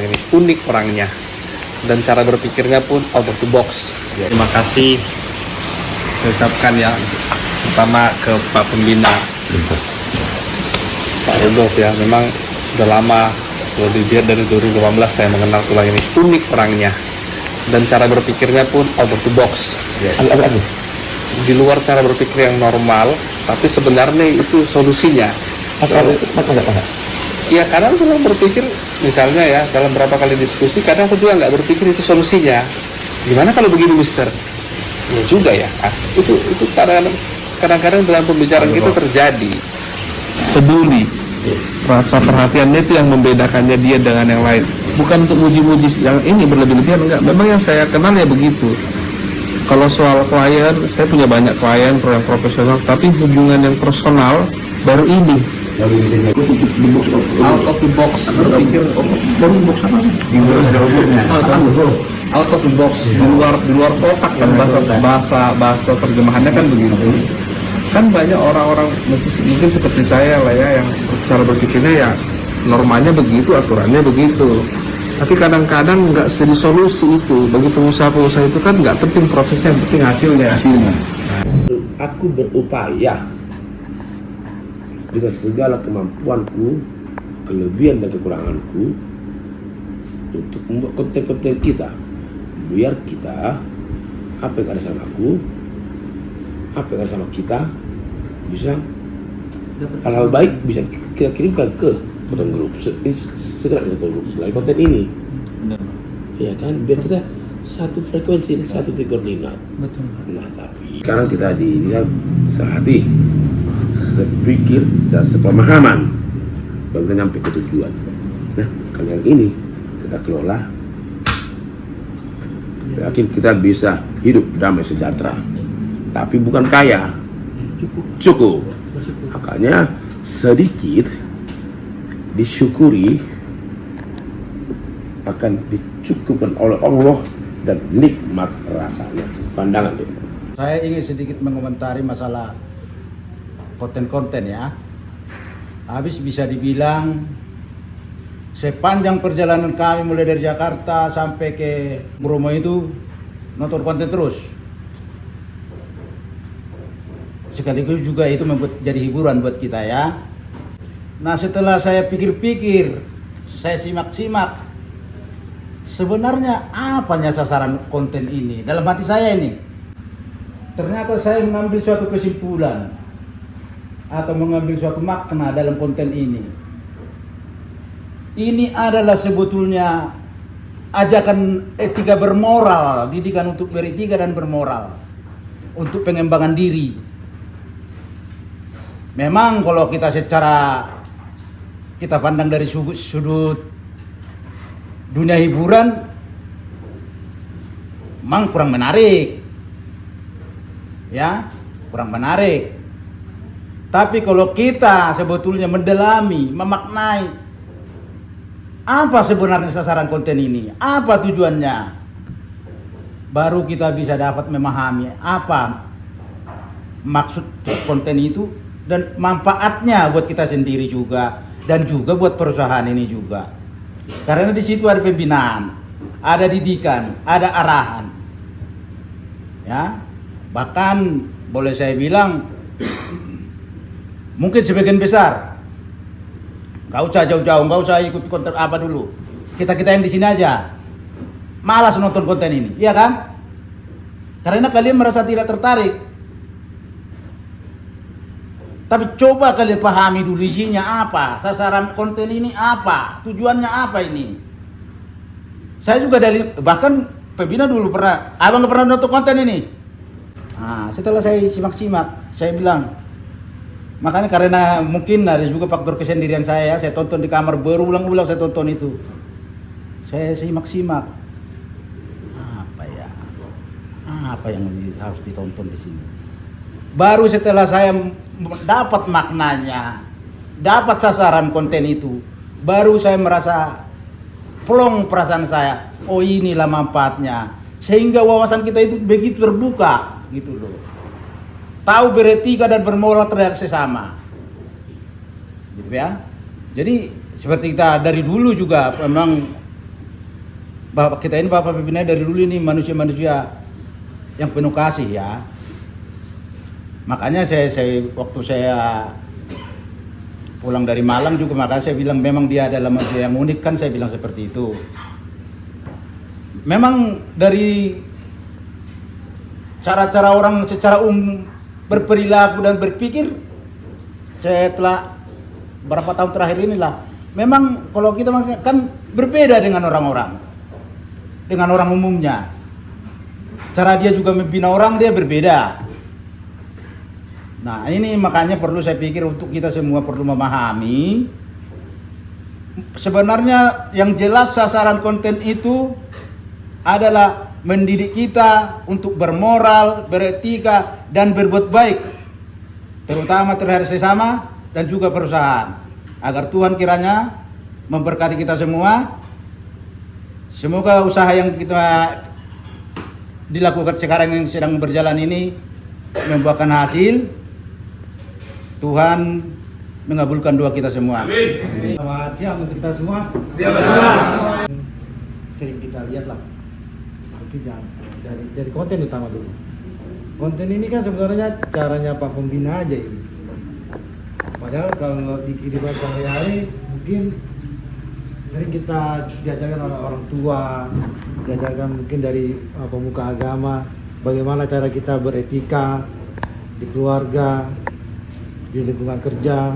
Ini unik orangnya dan cara berpikirnya pun out of the box. Terima kasih saya ucapkan ya, pertama ke Pak Pembina Pak Rudolf ya, memang udah lama, kalau dilihat dari 2018 saya mengenal tulang ini. Unik orangnya dan cara berpikirnya pun out of the box. Di luar cara berpikir yang normal, tapi sebenarnya itu solusinya. Ya kadang orang berpikir, misalnya ya dalam berapa kali diskusi, kadang aku juga nggak berpikir itu solusinya. Gimana kalau begini, Mister? Ya juga ya. Itu kadang-kadang dalam pembicaraan kita terjadi. Peduli, rasa perhatiannya itu yang membedakannya dia dengan yang lain. Bukan untuk muji-muji yang ini berlebih-lebihan, enggak. Memang yang saya kenal ya begitu. Kalau soal klien, saya punya banyak klien yang profesional, tapi hubungan yang personal baru ini. Out of the box, berpikir out of the box, di luar kotak kan, bahasa terjemahannya kan begitu. Kan banyak orang-orang mungkin seperti saya lah ya, yang cara berpikirnya ya normanya begitu, aturannya begitu. Tapi kadang-kadang nggak jadi solusi itu. Bagi pengusaha-pengusaha itu kan nggak penting prosesnya, yang penting hasilnya. Aku berupaya dengan segala kemampuanku, kelebihan dan kekuranganku untuk membuat konten-konten kita, biar kita, apa yang ada sama aku, apa yang ada sama kita, bisa hal-hal baik bisa kita kirimkan ke konten grup, segera ke grup melalui konten ini. Ya kan, biar kita satu frekuensi, satu koordinat. Betul. Nah, tapi sekarang kita di sehati, sepikir dan sepemahaman baru kita nyampe ke tujuan. Nah, kalau yang ini kita kelola, yakin kita bisa hidup damai sejahtera, tapi bukan kaya, cukup. Makanya sedikit disyukuri akan dicukupkan oleh Allah dan nikmat rasanya. Pandangan dia. Saya ingin sedikit mengomentari masalah konten-konten ya. Habis bisa dibilang sepanjang perjalanan kami mulai dari Jakarta sampai ke Bromo itu nonton konten terus. Sekaligus juga itu membuat jadi hiburan buat kita ya. Nah, setelah saya pikir-pikir, saya simak-simak, sebenarnya apanya sasaran konten ini dalam hati saya ini. Ternyata saya mengambil suatu kesimpulan atau mengambil suatu makna dalam konten ini. Ini adalah sebetulnya ajakan etika bermoral, didikan untuk beretika dan bermoral, untuk pengembangan diri. Memang kalau kita secara kita pandang dari sudut dunia hiburan, memang kurang menarik, ya, kurang menarik. Tapi kalau kita sebetulnya mendalami, memaknai apa sebenarnya sasaran konten ini, apa tujuannya, baru kita bisa dapat memahami apa maksud konten itu dan manfaatnya buat kita sendiri juga dan juga buat perusahaan ini juga. Karena di situ ada pembinaan, ada didikan, ada arahan, ya. Bahkan boleh saya bilang, mungkin sebagian besar nggak usah jauh-jauh, nggak usah ikut konten apa dulu. Kita yang di sini aja malas nonton konten ini, iya kan? Karena kalian merasa tidak tertarik. Tapi coba kalian pahami dulu isinya apa, sasaran konten ini apa, tujuannya apa ini. Saya juga bahkan pembina dulu pernah, abang nggak pernah nonton konten ini. Nah, setelah saya simak-simak, saya bilang, makanya karena mungkin ada juga faktor kesendirian saya tonton di kamar, berulang-ulang saya tonton itu. Saya simak-simak, apa yang harus ditonton di sini. Baru setelah saya dapat maknanya, dapat sasaran konten itu, baru saya merasa plong perasaan saya, oh inilah manfaatnya. Sehingga wawasan kita itu begitu terbuka gitu loh. Tahu beretika dan bermoral terhadap sesama. Gitu ya. Jadi seperti kita dari dulu juga memang Bapak kita ini, Bapak pimpinan dari dulu ini manusia-manusia yang penuh kasih ya. Makanya saya waktu saya pulang dari Malang juga, makanya saya bilang memang dia adalah manusia yang unik, kan saya bilang seperti itu. Memang dari cara-cara orang secara berperilaku dan berpikir, saya telah berapa tahun terakhir inilah, memang kalau kita kan berbeda dengan orang-orang, dengan orang umumnya. Cara dia juga membina orang dia berbeda. Nah ini makanya perlu, saya pikir untuk kita semua perlu memahami sebenarnya yang jelas sasaran konten itu adalah mendidik kita untuk bermoral, beretika, dan berbuat baik, terutama terhadap sesama dan juga perusahaan, agar Tuhan kiranya memberkati kita semua. Semoga usaha yang kita dilakukan sekarang yang sedang berjalan ini membuahkan hasil. Tuhan mengabulkan doa kita semua. Amin. Selamat siang untuk kita semua. Sering kita lihat lah, mungkin dari konten utama dulu. Konten ini kan sebenarnya caranya Pak Pembina aja ini. Padahal kalau di kehidupan sehari-hari mungkin sering kita diajarkan oleh orang tua, diajarkan mungkin dari pemuka agama, bagaimana cara kita beretika di keluarga, di lingkungan kerja,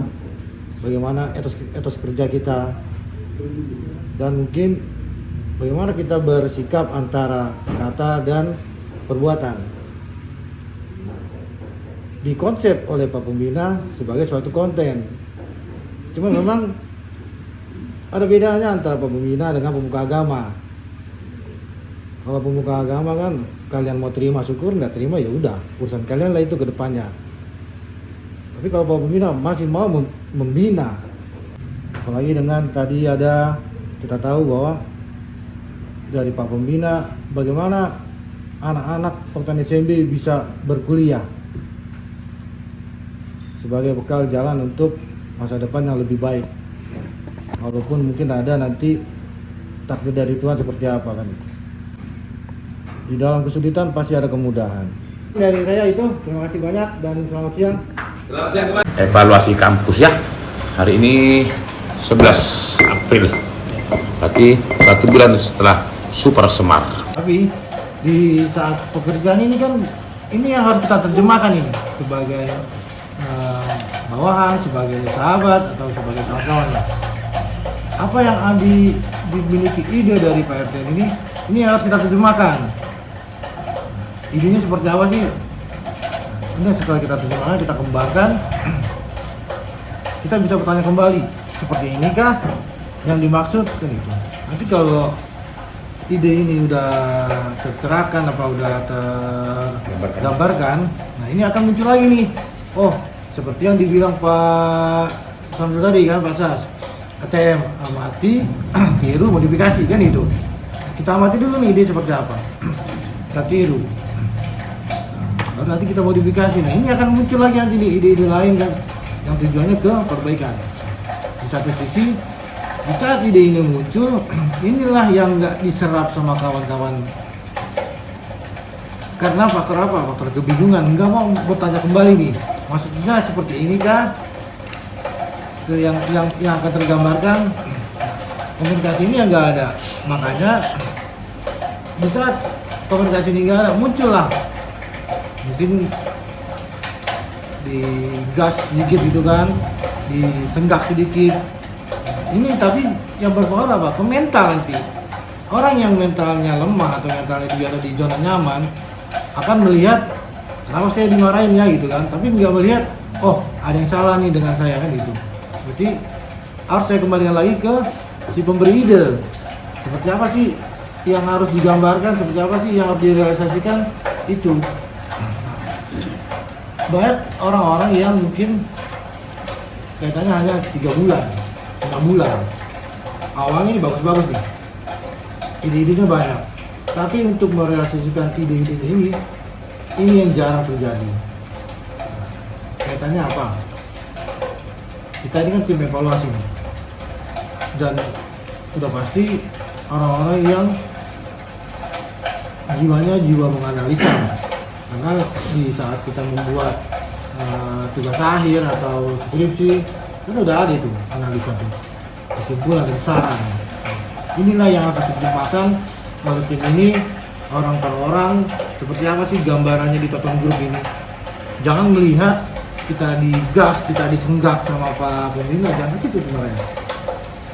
bagaimana etos kerja kita, dan mungkin bagaimana kita bersikap antara kata dan perbuatan. Dikonsep oleh Pak Pembina sebagai suatu konten. Cuma memang ada bedanya antara pembina dengan pemuka agama. Kalau pemuka agama kan kalian mau terima syukur, nggak terima ya udah, urusan kalian lah itu ke depannya. Tapi kalau pembina masih mau membina, apalagi dengan tadi ada, kita tahu bahwa dari Pak Pembina bagaimana anak-anak Poktan SMB bisa berkuliah sebagai bekal jalan untuk masa depan yang lebih baik. Walaupun mungkin ada nanti takdir dari Tuhan seperti apa kan. Di dalam kesulitan pasti ada kemudahan. Dari saya itu, terima kasih banyak dan selamat siang. Selamat siang. Evaluasi kampus ya. Hari ini 11 April. Berarti 1 bulan setelah Super Semar. Tapi di saat pekerjaan ini kan, ini yang harus kita terjemahkan ini sebagai bawahan, sebagai sahabat atau sebagai kawan-kawan. Apa yang dimiliki ide dari Pak RT ini harus kita terjemahkan. Idenya seperti apa sih? Ini setelah kita terjemahkan, kita kembangkan, kita bisa bertanya kembali, seperti inikah yang dimaksud kan itu. Nanti kalau ide ini udah tercerahkan, apa udah tergambarkan, nah ini akan muncul lagi nih. Oh, seperti yang dibilang Pak Samsul tadi kan, Pak Sas. ATM amati, tiru, modifikasi kan itu. Kita amati dulu nih ide seperti apa. Kita tiru. Lalu nanti kita modifikasi. Nah ini akan muncul lagi nanti ide-ide lain kan, yang tujuannya ke perbaikan. Di satu sisi, di saat ide ini muncul, inilah yang nggak diserap sama kawan-kawan. Karena faktor apa? Faktor kebingungan. Nggak mau bertanya kembali nih. Maksudnya seperti ini kah? Yang akan tergambarkan, komunikasi ini yang nggak ada. Makanya di saat komunikasi ini nggak ada, muncullah mungkin digas sedikit gitu kan, disenggak sedikit. Ini tapi yang berpengaruh apa? Ke mental nanti. Orang yang mentalnya lemah atau mentalnya biasa di zona nyaman akan melihat kenapa saya dimarahin ya gitu kan, tapi nggak melihat oh ada yang salah nih dengan saya kan gitu. Berarti harus saya kembalikan lagi ke si pemberi ide. Seperti apa sih yang harus digambarkan, seperti apa sih yang harus direalisasikan itu. Banyak orang-orang yang mungkin kaitannya hanya 3 bulan, 6 bulan. Awalnya ini bagus-bagus nih, ide-idenya banyak. Tapi untuk merealisasikan ide-ide ini yang jarang terjadi. Kaitannya apa? Kita ini kan tim evaluasi nih. Dan udah pasti orang-orang yang jiwanya jiwa menganalisa, karena di saat kita membuat tugas akhir atau skripsi kan udah ada itu analisa tuh, kesimpulan dan saran. Inilah yang akan diterjemahkan oleh tim ini, orang per orang, seperti apa sih gambarannya di Toton Group ini. Jangan melihat kita digas, kita disenggak sama Pak Pembina, jangan ke situ sebenarnya.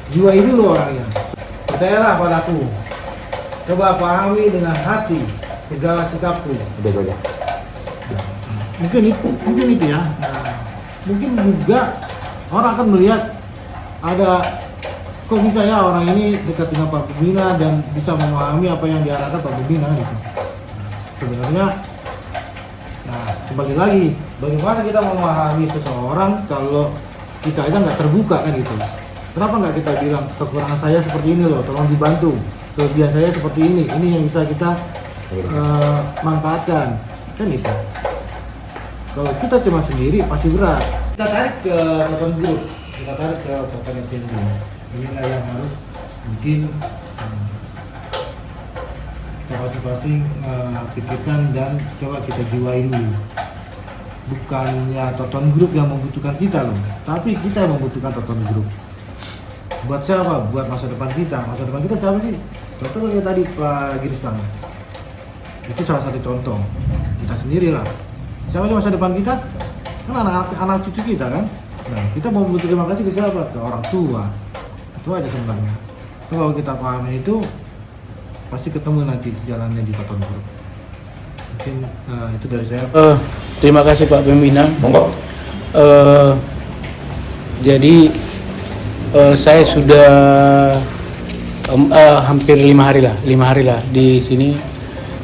Jiwa ini loh orangnya. Percayalah padaku. Coba pahami dengan hati segala sikapku. Mungkin itu ya. Nah, mungkin juga orang akan melihat ada kok bisa ya orang ini dekat dengan Pak Pembina dan bisa memahami apa yang diarahkan Pak Pembina gitu. Sebenarnya, nah kembali lagi, bagaimana kita memahami seseorang kalau kita aja nggak terbuka kan gitu. Kenapa nggak kita bilang kekurangan saya seperti ini loh, tolong dibantu. Kelebihan saya seperti ini yang bisa kita manfaatkan kan itu. Kalau kita cuma sendiri pasti berat. Kita tarik ke Toton Group, kita tarik ke Toton SMB. Inilah yang harus mungkin kita masing-masing pikirkan dan coba kita jiwai dulu. Bukannya Toton Group yang membutuhkan kita loh, tapi kita yang membutuhkan Toton Group. Buat siapa? Buat masa depan kita. Masa depan kita siapa sih? Contoh kayak tadi Pak Girsang. Itu salah satu contoh. Kita sendirilah. Siapa sih masa depan kita? Kan anak cucu kita kan. Nah, kita mau berterima kasih ke siapa? Ke orang tua. Itu aja sebenarnya. Itu kalau kita pahami itu, pasti ketemu nanti jalannya di Toton Group. Mungkin itu dari saya. Terima kasih Pak Pembina. Jadi saya sudah hampir 5 hari lah di sini.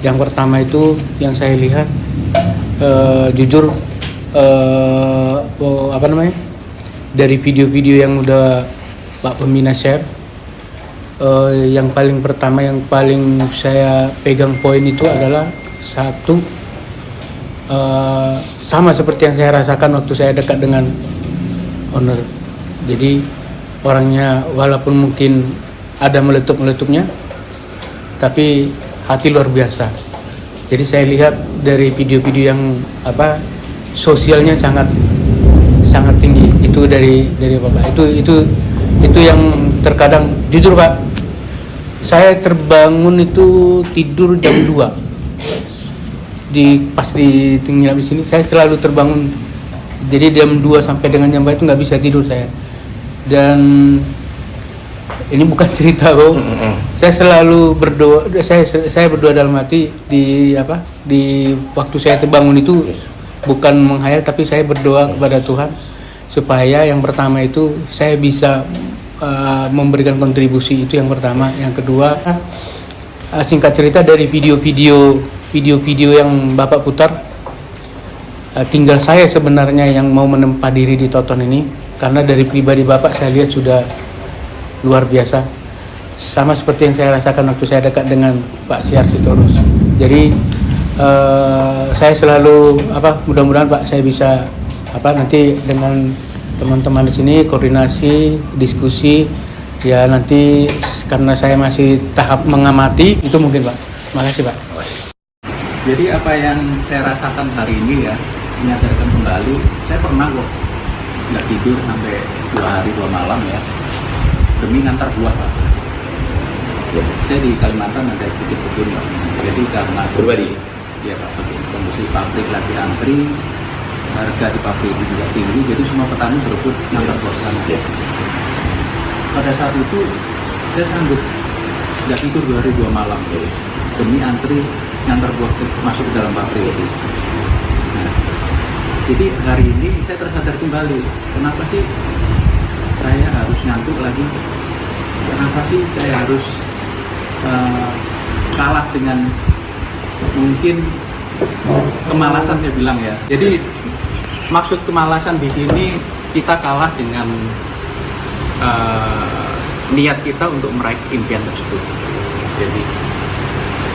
Yang pertama itu yang saya lihat jujur dari video-video yang udah Pak Pembina share, yang paling pertama yang paling saya pegang poin itu adalah satu, sama seperti yang saya rasakan waktu saya dekat dengan owner. Jadi orangnya walaupun mungkin ada meletup-meletupnya, tapi hati luar biasa. Jadi saya lihat dari video-video yang sosialnya sangat tinggi. Itu dari Bapak. Itu yang terkadang jujur Pak, saya terbangun itu tidur jam 2. Pas di nginap di sini saya selalu terbangun. Jadi jam 2 sampai dengan jam 4 itu nggak bisa tidur saya. Dan ini bukan cerita Bang. Saya selalu berdoa, saya berdoa dalam hati di waktu saya terbangun itu, bukan menghayal tapi saya berdoa kepada Tuhan supaya yang pertama itu saya bisa memberikan kontribusi, itu yang pertama. Yang kedua, singkat cerita dari video-video yang Bapak putar, tinggal saya sebenarnya yang mau menempa diri di Toton ini, karena dari pribadi Bapak saya lihat sudah luar biasa, sama seperti yang saya rasakan waktu saya dekat dengan Pak Siar Sitorus. Jadi saya selalu mudah-mudahan Pak saya bisa nanti dengan teman-teman di sini koordinasi, diskusi ya, nanti karena saya masih tahap mengamati itu mungkin Pak. Makasih Pak. Jadi apa yang saya rasakan hari ini ya, menyadarkan kembali, saya pernah kok nggak tidur sampai 2 hari 2 malam ya, demi ngantar buah Pak. Saya di Kalimantan ada sedikit kebun Pak. Jadi karena Pribadi? Ya Pak, kondisi pabrik lagi antri, harga di pabrik itu juga tinggi, jadi semua petani berebut ngantar buah ke sana. Pada saat itu saya sanggup nggak tidur 2 hari 2 malam demi antri ngantar buah masuk ke dalam pabrik itu. Nah, jadi hari ini saya tersadar kembali, kenapa sih saya harus ngantuk lagi? Kenapa sih saya harus kalah dengan mungkin kemalasan saya bilang ya. Jadi maksud kemalasan di sini kita kalah dengan niat kita untuk meraih impian tersebut. Jadi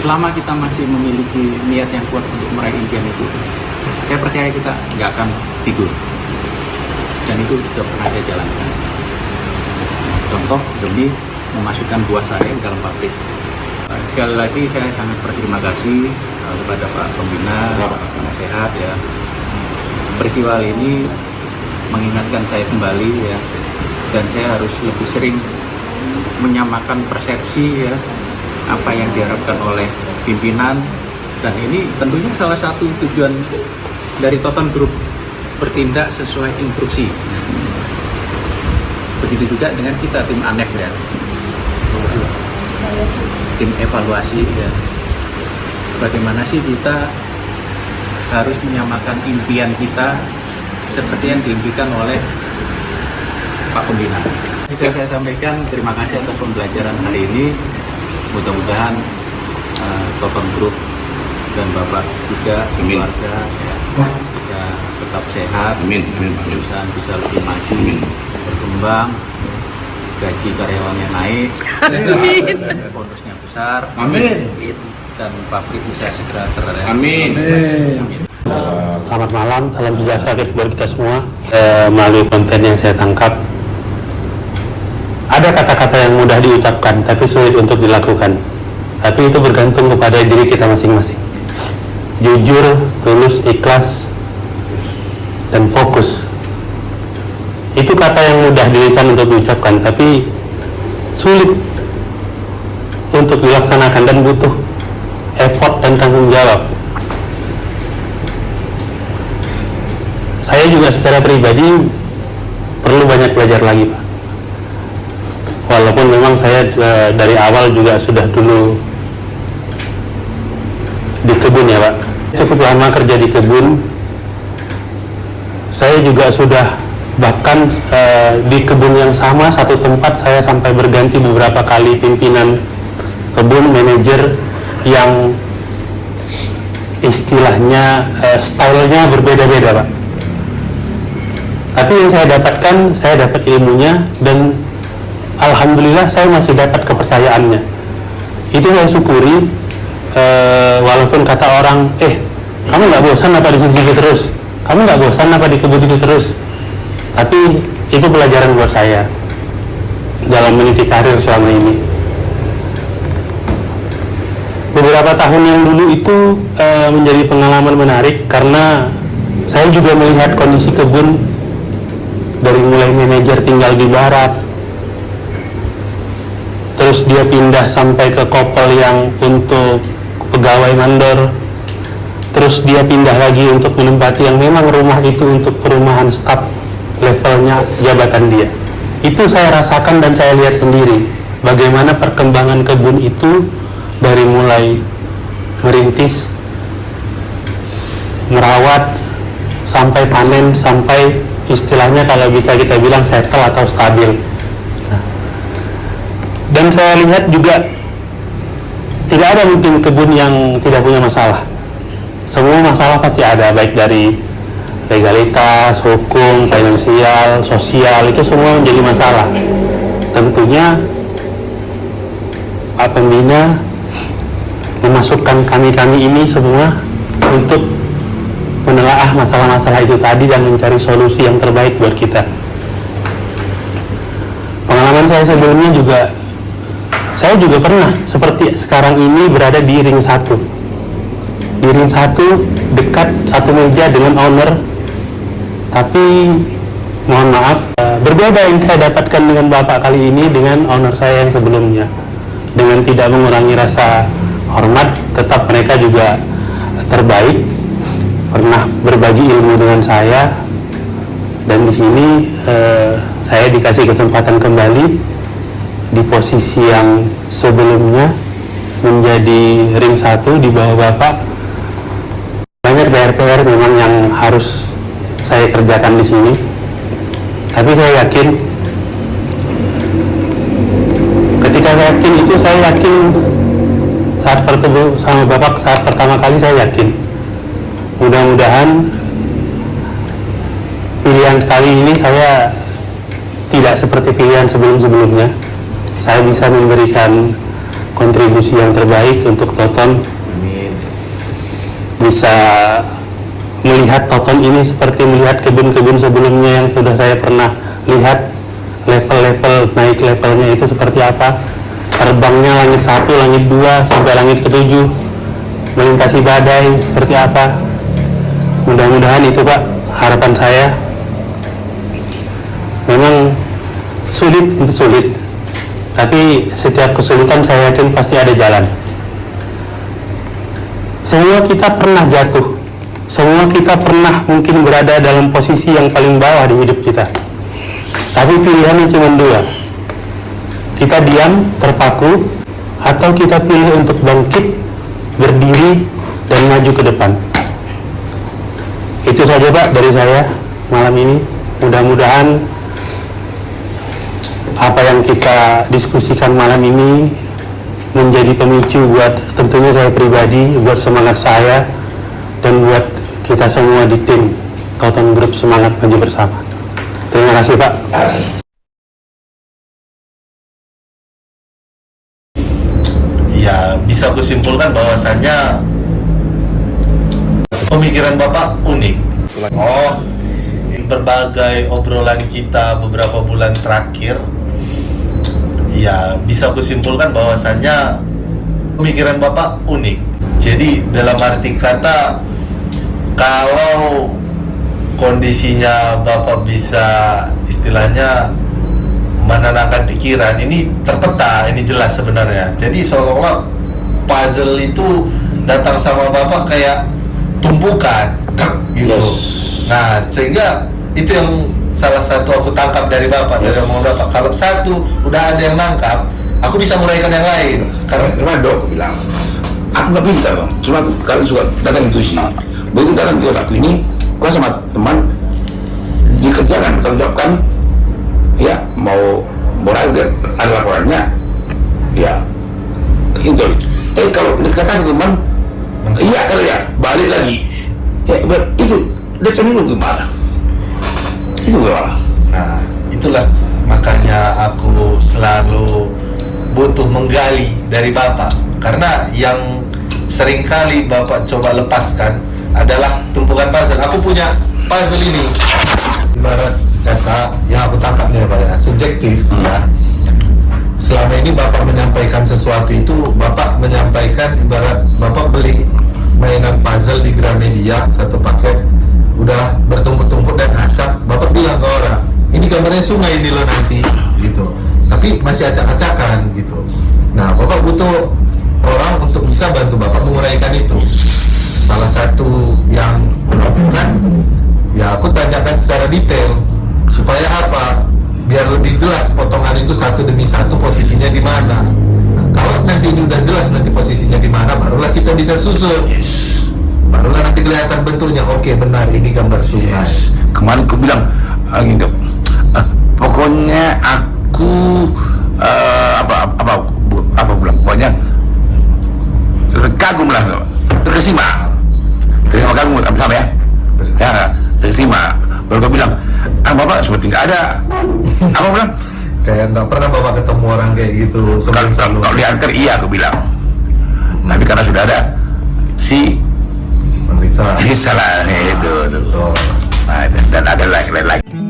selama kita masih memiliki niat yang kuat untuk meraih impian itu, saya percaya kita nggak akan tidur. Dan itu sudah pernah saya jalankan. Contoh demi memasukkan buah saya ke dalam pabrik. Sekali lagi saya sangat berterima kasih kepada Pak Pembina, Pak Penasehat ya. Peristiwa ini mengingatkan saya kembali ya, dan saya harus lebih sering menyamakan persepsi ya, apa yang diharapkan oleh pimpinan, dan ini tentunya salah satu tujuan dari Toton Group bertindak sesuai instruksi. Begitu juga dengan kita tim ANEF ya, tim evaluasi ya. Bagaimana sih kita harus menyamakan impian kita seperti yang diimpikan oleh Pak Pembina. Bisa saya sampaikan terima kasih atas pembelajaran hari ini. Mudah-mudahan Toton Group dan Bapak juga keluarga bisa tetap sehat, perusahaan bisa lebih maju, berkembang, gaji karyawannya naik, bonusnya besar, dan pabrik bisa segera terrealisasi. Selamat malam, salam sejahtera buat kita semua. Melalui konten yang saya tangkap, ada kata-kata yang mudah diucapkan tapi sulit untuk dilakukan. Tapi itu bergantung kepada diri kita masing-masing. Jujur, tulus, ikhlas, dan fokus. Itu kata yang mudah di lisan untuk diucapkan, tapi sulit untuk dilaksanakan dan butuh effort dan tanggung jawab. Saya juga secara pribadi perlu banyak belajar lagi, Pak. Walaupun memang saya dari awal juga sudah dulu di kebun ya, Pak. Cukup lama kerja di kebun. Saya juga sudah bahkan di kebun yang sama, satu tempat saya sampai berganti beberapa kali pimpinan kebun, manajer yang istilahnya stylenya berbeda-beda, Pak. Tapi yang saya dapatkan, saya dapat ilmunya, dan alhamdulillah saya masih dapat kepercayaannya. Itu saya syukuri, walaupun kata orang, kamu nggak bosan apa di situ terus? Kamu nggak bosan apa di kebun itu terus? Tapi itu pelajaran buat saya dalam meniti karir selama ini. Beberapa tahun yang dulu itu menjadi pengalaman menarik karena saya juga melihat kondisi kebun dari mulai manajer tinggal di barat, terus dia pindah sampai ke kopel yang untuk pegawai mandor, terus dia pindah lagi untuk menempati yang memang rumah itu untuk perumahan staf levelnya jabatan dia. Itu saya rasakan dan saya lihat sendiri bagaimana perkembangan kebun itu dari mulai merintis, merawat, sampai panen, sampai istilahnya kalau bisa kita bilang settle atau stabil. Dan saya lihat juga tidak ada mungkin kebun yang tidak punya masalah. Semua masalah pasti ada, baik dari legalitas, hukum, finansial, sosial, itu semua menjadi masalah. Tentunya Pak Pembina memasukkan kami-kami ini semua untuk menelaah masalah-masalah itu tadi dan mencari solusi yang terbaik buat kita. Pengalaman saya sebelumnya juga, saya juga pernah seperti sekarang ini berada di ring 1. Di ring 1 dekat satu meja dengan owner, tapi mohon maaf, berbeda yang saya dapatkan dengan Bapak kali ini dengan owner saya yang sebelumnya. Dengan tidak mengurangi rasa hormat, tetap mereka juga terbaik, pernah berbagi ilmu dengan saya, dan di sini saya dikasih kesempatan kembali di posisi yang sebelumnya menjadi ring 1 di bawah Bapak. Banyak PR-PR memang yang harus saya kerjakan di sini, tapi saya yakin, ketika yakin itu saya yakin saat bertemu sama Bapak saat pertama kali, saya yakin mudah-mudahan pilihan kali ini saya tidak seperti pilihan sebelum-sebelumnya. Saya bisa memberikan kontribusi yang terbaik untuk Toton. Bisa melihat Toton ini seperti melihat kebun-kebun sebelumnya yang sudah saya pernah lihat, level-level naik levelnya itu seperti apa. terbangnya langit 1, langit 2 sampai langit ke-7, melintasi badai seperti apa. Mudah-mudahan itu Pak harapan saya. Memang sulit, tapi setiap kesulitan saya yakin pasti ada jalan. Semua kita pernah jatuh, semua kita pernah mungkin berada dalam posisi yang paling bawah di hidup kita. Tapi pilihannya cuma 2. Kita diam, terpaku, atau kita pilih untuk bangkit, berdiri, dan maju ke depan. Itu saja Pak dari saya malam ini. Mudah-mudahan apa yang kita diskusikan malam ini menjadi pemicu buat tentunya saya pribadi, buat semangat saya, dan buat kita semua di tim Kauton Group Semangat Maju Bersama. Terima kasih Pak. Ya, bisa aku simpulkan bahwasannya pemikiran Bapak unik. Oh, berbagai obrolan kita beberapa bulan terakhir, ya bisa aku simpulkan bahwasannya pemikiran Bapak unik. Jadi dalam arti kata, kalau kondisinya Bapak bisa istilahnya menenangkan pikiran, ini terpeta, ini jelas sebenarnya. Jadi seolah-olah puzzle itu datang sama Bapak kayak tumpukan gitu. Nah, sehingga itu yang salah satu aku tangkap dari Bapak, dari omongan Bapak. Kalau satu udah ada yang nangkap, aku bisa menguraikan yang lain. Karena dok bilang, aku nggak pintar bang, cuma kalian suka datang intuisi. Begitu datang di otakku ini, gua sama teman dikerjakan, kerjakan, ya mau ranger ada laporannya, ya itu. Kalau dikatakan teman, iya kalau ya balik lagi, ya itu dia dulu gimana? Itu gimana? Nah, itulah makanya aku selalu butuh menggali dari Bapak, karena yang seringkali Bapak coba lepaskan adalah tumpukan puzzle. Aku punya puzzle ini, ibarat kata yang aku tangkap nih Pak ya, subjektif ya. Selama ini Bapak menyampaikan sesuatu itu, Bapak menyampaikan ibarat Bapak beli mainan puzzle di Gramedia satu paket, udah bertumpuk-tumpuk dan acak, Bapak bilang ke orang, ini gambarnya sungai ini loh nanti, gitu. Tapi masih acak-acakan gitu. Nah, Bapak butuh orang untuk bisa bantu Bapak menguraikan itu. Salah satu yang melakukan, ya aku tanyakan secara detail, supaya apa? Biar lebih jelas potongan itu satu demi satu posisinya di mana. Nah, kalau nanti ini udah jelas nanti posisinya di mana, barulah kita bisa susun. Barulah nanti kelihatan bentuknya. Oke, benar ini gambar sungai. Kemarin aku bilang, gitu. Pokoknya aku apa bilang? Pokoknya kagum lah, terkesima kagum sama ya. Ya, terkesima. Baru aku bilang, Bapak seperti nggak ada. Apa bilang? Kayak nggak pernah Bapak ketemu orang kayak gitu sebelum-sebelum. Kalau diantar iya aku bilang. Tapi karena sudah ada si Risa lah itu. Nah, dan ada lagi.